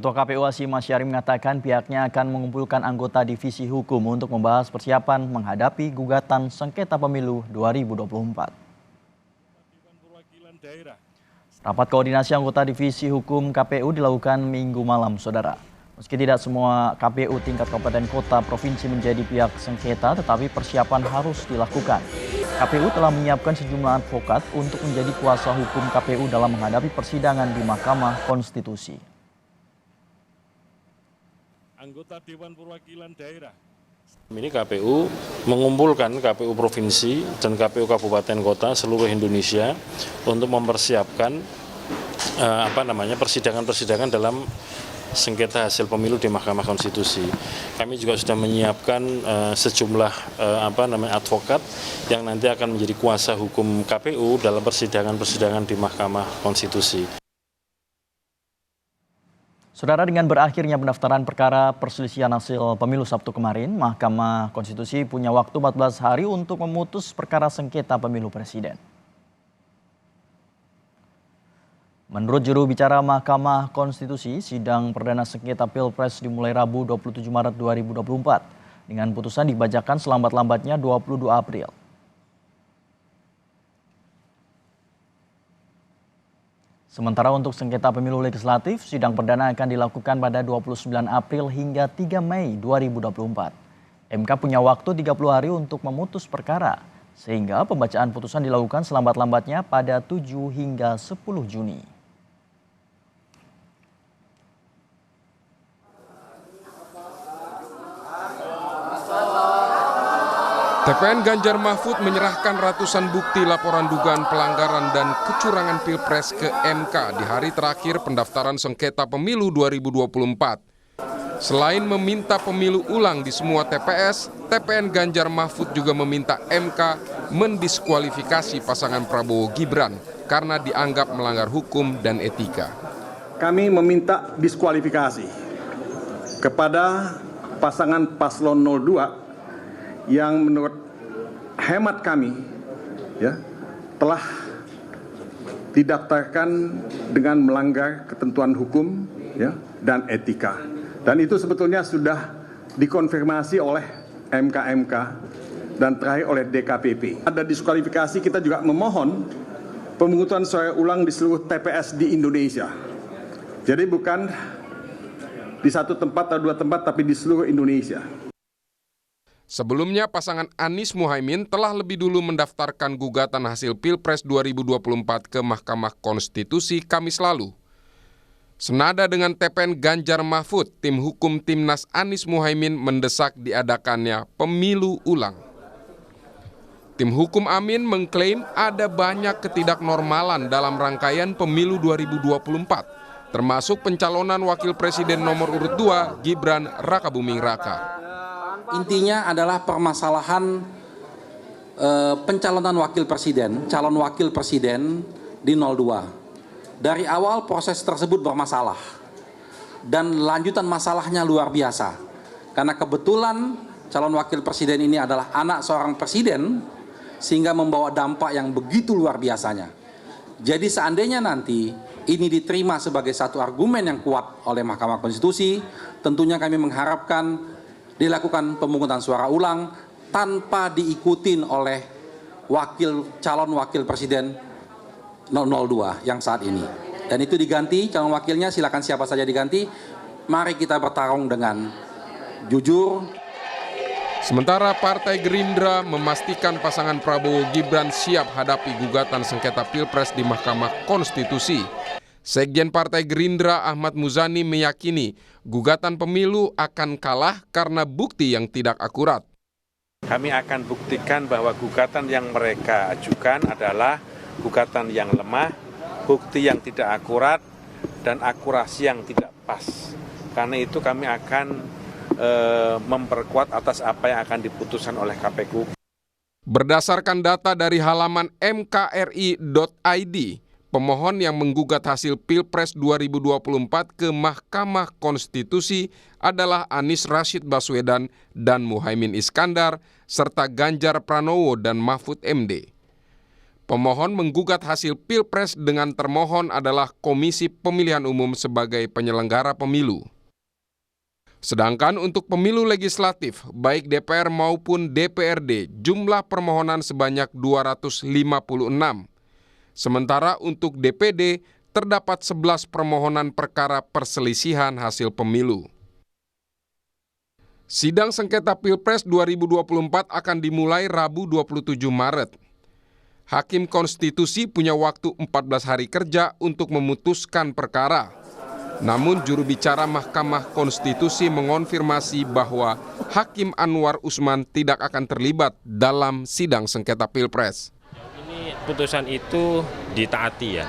Ketua KPU Hashim Asyari mengatakan pihaknya akan mengumpulkan anggota divisi hukum untuk membahas persiapan menghadapi gugatan sengketa pemilu 2024. Rapat koordinasi anggota divisi hukum KPU dilakukan Minggu malam, Saudara. Meski tidak semua KPU tingkat kabupaten kota provinsi menjadi pihak sengketa, tetapi persiapan harus dilakukan. KPU telah menyiapkan sejumlah advokat untuk menjadi kuasa hukum KPU dalam menghadapi persidangan di Mahkamah Konstitusi. Anggota Dewan Perwakilan Daerah. Ini KPU mengumpulkan KPU Provinsi dan KPU Kabupaten Kota seluruh Indonesia untuk mempersiapkan persidangan dalam sengketa hasil pemilu di Mahkamah Konstitusi. Kami juga sudah menyiapkan sejumlah advokat yang nanti akan menjadi kuasa hukum KPU dalam persidangan di Mahkamah Konstitusi. Saudara, dengan berakhirnya pendaftaran perkara perselisihan hasil pemilu Sabtu kemarin, Mahkamah Konstitusi punya waktu 14 hari untuk memutus perkara sengketa pemilu presiden. Menurut juru bicara Mahkamah Konstitusi, sidang perdana sengketa Pilpres dimulai Rabu 27 Maret 2024 dengan putusan dibacakan selambat-lambatnya 22 April. Sementara untuk sengketa pemilu legislatif, sidang perdana akan dilakukan pada 29 April hingga 3 Mei 2024. MK punya waktu 30 hari untuk memutus perkara, sehingga pembacaan putusan dilakukan selambat-lambatnya pada 7 hingga 10 Juni. TPN Ganjar Mahfud menyerahkan ratusan bukti laporan dugaan pelanggaran dan kecurangan Pilpres ke MK di hari terakhir pendaftaran sengketa pemilu 2024. Selain meminta pemilu ulang di semua TPS, TPN Ganjar Mahfud juga meminta MK mendiskualifikasi pasangan Prabowo Gibran karena dianggap melanggar hukum dan etika. Kami meminta diskualifikasi kepada pasangan paslon 02 yang menurut hemat kami telah didaftarkan dengan melanggar ketentuan hukum dan etika. Dan itu sebetulnya sudah dikonfirmasi oleh MK-MK dan terakhir oleh DKPP. Ada diskualifikasi, kita juga memohon pemungutan suara ulang di seluruh TPS di Indonesia. Jadi bukan di satu tempat atau dua tempat, tapi di seluruh Indonesia. Sebelumnya, pasangan Anies Muhaimin telah lebih dulu mendaftarkan gugatan hasil Pilpres 2024 ke Mahkamah Konstitusi Kamis lalu. Senada dengan TPN Ganjar Mahfud, tim hukum Timnas Anies Muhaimin mendesak diadakannya pemilu ulang. Tim hukum Amin mengklaim ada banyak ketidaknormalan dalam rangkaian pemilu 2024, termasuk pencalonan Wakil Presiden nomor urut 2 Gibran Rakabuming Raka. Intinya adalah permasalahan pencalonan wakil presiden, calon wakil presiden di 02. Dari awal proses tersebut bermasalah dan lanjutan masalahnya luar biasa. Karena kebetulan calon wakil presiden ini adalah anak seorang presiden sehingga membawa dampak yang begitu luar biasanya. Jadi seandainya nanti ini diterima sebagai satu argumen yang kuat oleh Mahkamah Konstitusi, tentunya kami mengharapkan dilakukan pemungutan suara ulang tanpa diikutin oleh calon wakil presiden 002 yang saat ini. Dan itu diganti, calon wakilnya silakan siapa saja diganti. Mari kita bertarung dengan jujur. Sementara Partai Gerindra memastikan pasangan Prabowo Gibran siap hadapi gugatan sengketa Pilpres di Mahkamah Konstitusi. Sekjen Partai Gerindra Ahmad Muzani meyakini gugatan pemilu akan kalah karena bukti yang tidak akurat. Kami akan buktikan bahwa gugatan yang mereka ajukan adalah gugatan yang lemah, bukti yang tidak akurat, dan akurasi yang tidak pas. Karena itu kami akan memperkuat atas apa yang akan diputuskan oleh KPU. Berdasarkan data dari halaman mkri.id, pemohon yang menggugat hasil Pilpres 2024 ke Mahkamah Konstitusi adalah Anies Rashid Baswedan dan Muhaimin Iskandar, serta Ganjar Pranowo dan Mahfud MD. Pemohon menggugat hasil Pilpres dengan termohon adalah Komisi Pemilihan Umum sebagai penyelenggara pemilu. Sedangkan untuk pemilu legislatif, baik DPR maupun DPRD, jumlah permohonan sebanyak 256. Sementara untuk DPD, terdapat 11 permohonan perkara perselisihan hasil pemilu. Sidang sengketa Pilpres 2024 akan dimulai Rabu 27 Maret. Hakim Konstitusi punya waktu 14 hari kerja untuk memutuskan perkara. Namun juru bicara Mahkamah Konstitusi mengonfirmasi bahwa Hakim Anwar Usman tidak akan terlibat dalam sidang sengketa Pilpres. Ini putusan itu ditaati ya.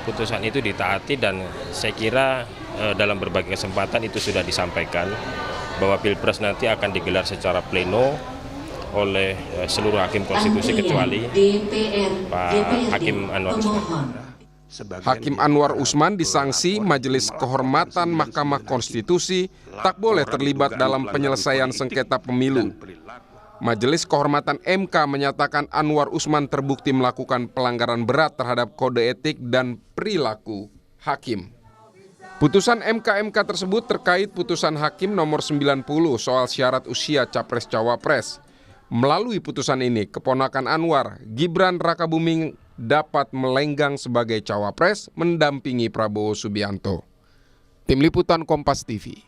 Putusan itu ditaati dan saya kira dalam berbagai kesempatan itu sudah disampaikan bahwa Pilpres nanti akan digelar secara pleno oleh seluruh Hakim Konstitusi kecuali Pak Hakim Anwar Usman. Hakim Anwar Usman disangsi Majelis Kehormatan Mahkamah Konstitusi tak boleh terlibat dalam penyelesaian sengketa pemilu. Majelis Kehormatan MK menyatakan Anwar Usman terbukti melakukan pelanggaran berat terhadap kode etik dan perilaku hakim. Putusan MK tersebut terkait putusan Hakim nomor 90 soal syarat usia Capres-Cawapres. Melalui putusan ini, keponakan Anwar, Gibran Rakabuming, dapat melenggang sebagai cawapres mendampingi Prabowo Subianto. Tim Liputan Kompas TV.